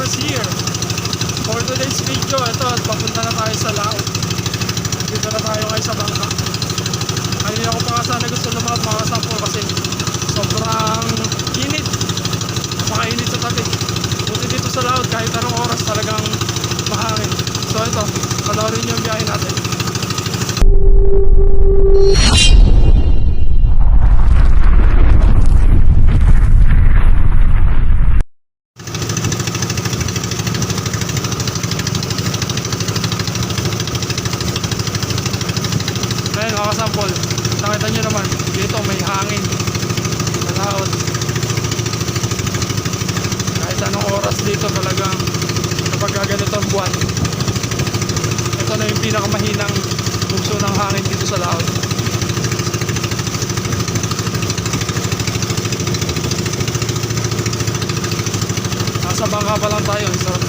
Oras here. For today's video, ito, papunta na tayo sa laot. Dito na tayo ngayon sa bangka. Kanina ako pa nga sana gusto lumakad mga kasampol kasi sobrang init. Napakainit sa tabi. Buti dito sa laot, kahit anong oras talagang mahangin. So ito, panoorin yung biyahe natin. Ayan mga kasampol, nakita nyo naman dito may hangin sa laot. Kahit anong oras dito talagang kapag ganito ang buwan, ito na yung pinakamahinang bugso ng hangin dito sa laot. Nasa bangka pa lang tayo, sarap.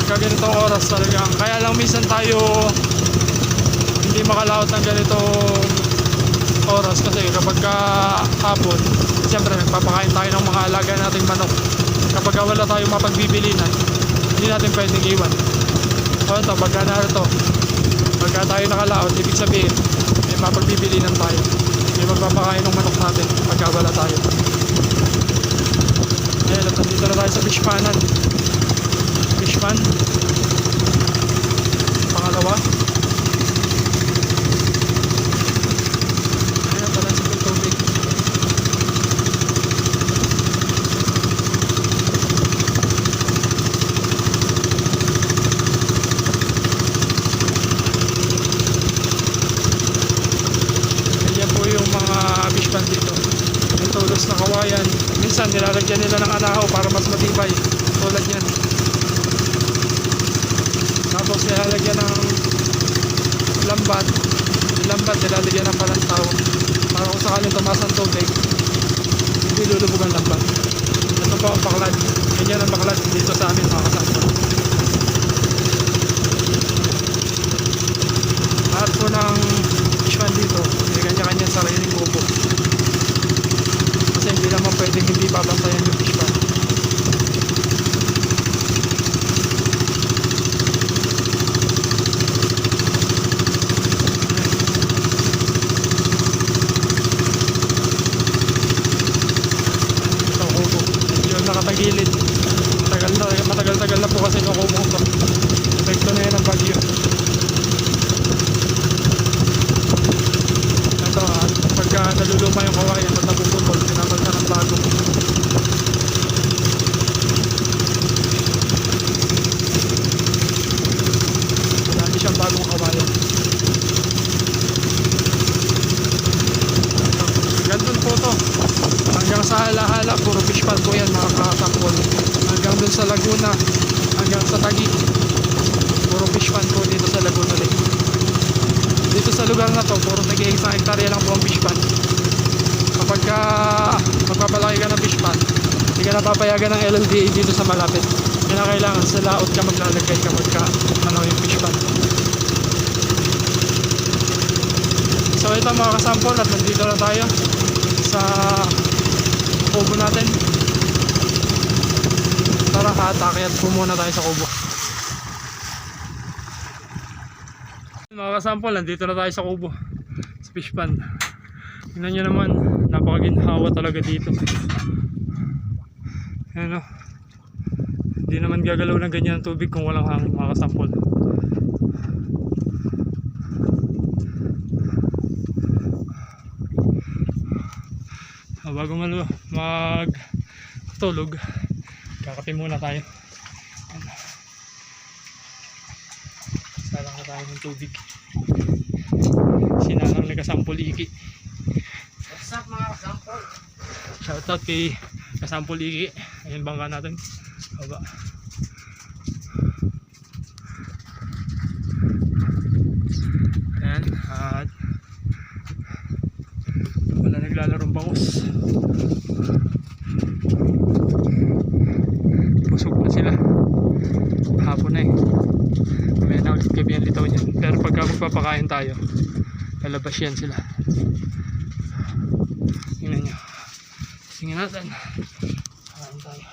Pagka ganitong oras talagang, kaya lang minsan tayo hindi makalaot ng ganitong oras kasi kapag hapon, siyempre nagpapakain tayo ng mga alaga nating manok. Kapag wala tayong mapagbibilinan, hindi natin pwedeng iwan. So ito, pagka narito, pagka tayo nakalaot, ibig sabihin may mapagbibilinan tayo, may magpapakain ng manok natin pagka wala tayo. Ayan, at nandito na tayo sa fishpanan. Fishpan pangalawa. Ayan pala sa tubig. Ayan po yung mga fishpan dito. Yung tulos na kawayan, minsan nilalagyan nila ng anahaw para mas matibay tulad yan. Tapos nilalagyan ng lambat. Yung lambat nilalagyan ng palantaw para kung sakaling tumaas ang tubig hindi lulubog ang lambat. Ito po ang baklad. Ganyan ang baklad dito sa amin mga kasampol. Lahat po ng fishpan dito may kanya-kanyang sariling kubo kasi hindi naman pwedeng hindi babantayan yung fishpan. Nakatagilid. Matagal-tagal na po kasi nakumong to. Epekto na yan ang bagyo. Ito at pagka naluluma yung kawayan at napuputol, pinapalta ng bago. Marami siyang bagong kawayan. Gandun po to. Hanggang sa Hala-Hala, puro fishpan po yan mga kasampol. Hanggang dun sa Laguna, hanggang sa Taguig, puro fishpan po dito sa Laguna Lake. Dito sa lugar na to, puro nag-iisang hektarya lang po ang fishpan. Kapag magpapalaki ka ng fishpan, hindi ka napapayagan ng LLDA dito sa malapit. Kailangan sa laot ka maglalagay kapag yung fishpan. So ito mga kasampol, at nandito na tayo sa kubo natin. Tara, akyat po muna tayo sa kubo. Mga kasampol, nandito na tayo sa kubo, sa fishpan. Tingnan nyo naman, napakaginhawa talaga dito. Ayan o, hindi naman gagalaw ng ganyan ang tubig kung walang hangin mga kasampol. Bago magtulog, kakape muna tayo. Salang na tayo ng tubig. Sinalang ni Kasampol Iki. What's up mga kasampol? Shoutout kay Kasampol Iki. Ayun bangka natin. Baba. Ayan. At wala bangos. Busog na sila. Hapon na eh. May na ulit gabi ang litaw niyan. Pero pagka magpapakain tayo, lalabas yan sila. Tingnan nyo. Tingnan natin. Kain tayo.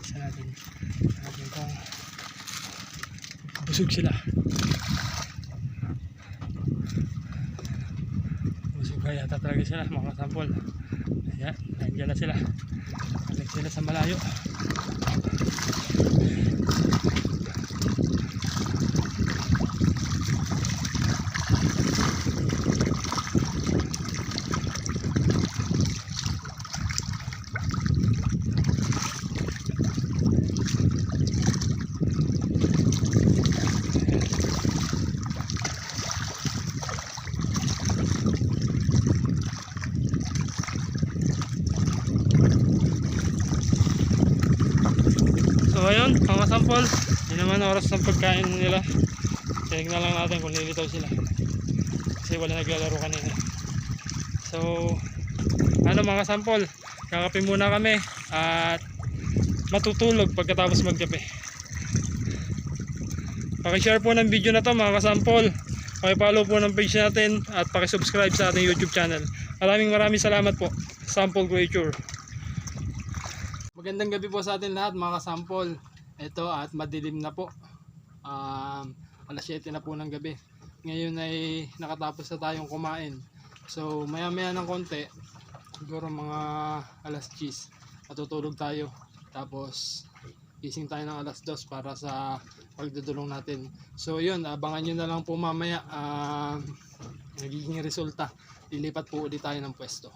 Isa natin. Natin kung busog sila. Busog kaya talaga sila mga kasampol. Ayan, nandiyan na sila. Balik sila sa malayo. So ayun, mga sampol, yun naman oras ng pagkain nila. Check na lang natin kung lilitaw sila, kasi wala naglalaro kanina. So ano mga sampol, kakape muna kami at matutulog pagkatapos magkape. Pakishare po ng video na to mga kasampol, pakipollow po ng page natin at pakisubscribe sa ating YouTube channel. Maraming salamat po. Sample Creature. Magandang gabi po sa atin lahat mga kasampol. Ito at madilim na po. Alas 7 na po ng gabi. Ngayon ay nakatapos na tayong kumain. So maya maya ng konti, siguro mga alas 10, matutulog tayo. Tapos gising tayo ng alas 2 para sa pagdudulong natin. So yun, abangan nyo na lang po mamaya nagiging resulta. Lilipat po ulit tayo ng pwesto.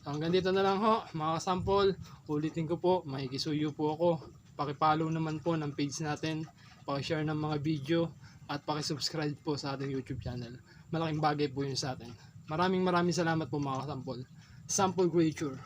Hanggang dito na lang ho mga kasampol. Ulitin ko po, makikisuyo po ako. Pakipollow naman po ng page natin, pakishare ng mga video at pakisubscribe po sa ating YouTube channel. Malaking bagay po yun sa atin. Maraming salamat po mga kasampol. Sample Creature.